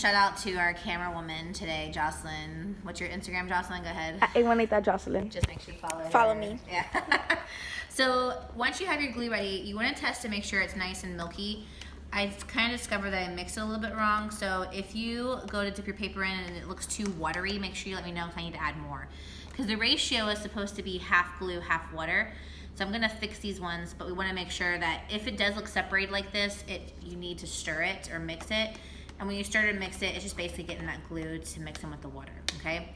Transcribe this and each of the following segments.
shout out to our camera woman today, Jocelyn. What's your Instagram, Jocelyn? Go ahead. Juanita Jocelyn. Just make sure you follow her. Follow me. Yeah. So once you have your glue ready, you want to test to make sure it's nice and milky. I kind of discovered that I mixed it a little bit wrong. So if you go to dip your paper in and it looks too watery, make sure you let me know if I need to add more. Because the ratio is supposed to be half glue, half water. So I'm gonna fix these ones, but we wanna make sure that if it does look separated like this, you need to stir it or mix it. And when you stir it and mix it, it's just basically getting that glue to mix in with the water, okay?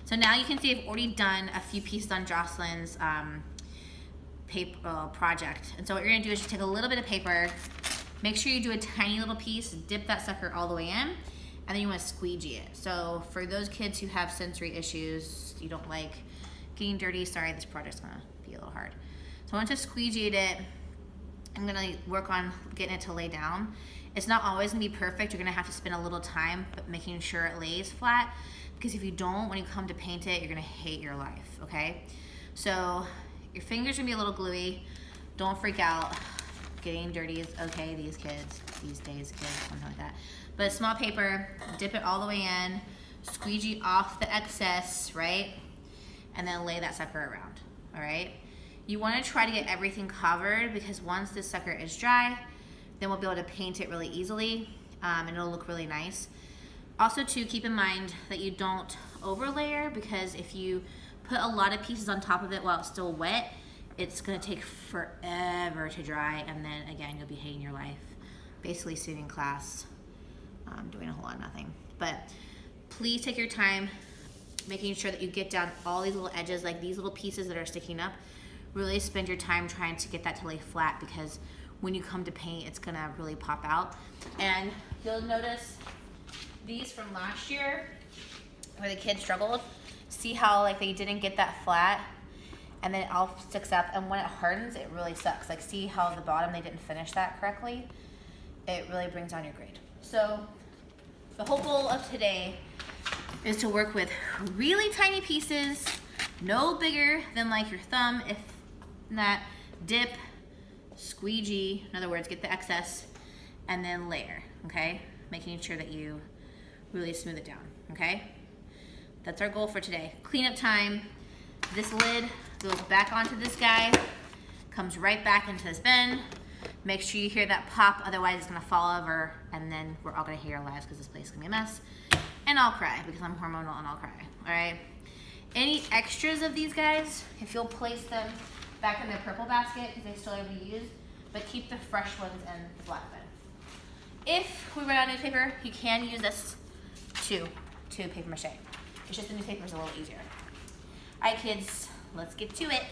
So now you can see I've already done a few pieces on Jocelyn's paper project. And so what you're gonna do is just take a little bit of paper, make sure you do a tiny little piece, dip that sucker all the way in, and then you wanna squeegee it. So for those kids who have sensory issues, you don't like getting dirty, sorry, this project's gonna be a little hard. So once I've squeegeed it, I'm gonna work on getting it to lay down. It's not always gonna be perfect. You're gonna have to spend a little time but making sure it lays flat, because if you don't, when you come to paint it, you're gonna hate your life, okay? So your fingers are gonna be a little gluey. Don't freak out. Getting dirty is okay, these days, kids, something like that. But small paper, dip it all the way in, squeegee off the excess, right? And then lay that sucker around, all right? You wanna try to get everything covered, because once this sucker is dry, then we'll be able to paint it really easily, and it'll look really nice. Also too, keep in mind that you don't overlayer, because if you put a lot of pieces on top of it while it's still wet, it's gonna take forever to dry, and then again, you'll be hating your life. Basically sitting in class, doing a whole lot of nothing. But please take your time, making sure that you get down all these little edges, like these little pieces that are sticking up. Really spend your time trying to get that to lay flat, because when you come to paint, it's gonna really pop out. And you'll notice these from last year, where the kids struggled. See how like they didn't get that flat, and then it all sticks up, and when it hardens, it really sucks. Like, see how the bottom, they didn't finish that correctly? It really brings down your grade. So the whole goal of today is to work with really tiny pieces, no bigger than like your thumb, if not, dip, squeegee, in other words, get the excess, and then layer, okay? Making sure that you really smooth it down, okay? That's our goal for today. Cleanup time. This lid goes back onto this guy, comes right back into this bin. Make sure you hear that pop, otherwise it's gonna fall over, and then we're all gonna hate our lives because this place is gonna be a mess. And I'll cry because I'm hormonal and I'll cry, all right? Any extras of these guys, if you'll place them back in the purple basket, because they still have to be used, but keep the fresh ones in the black bin. If we run out of newspaper, you can use this to paper mache. It's just the newspaper is a little easier. All right, kids, let's get to it.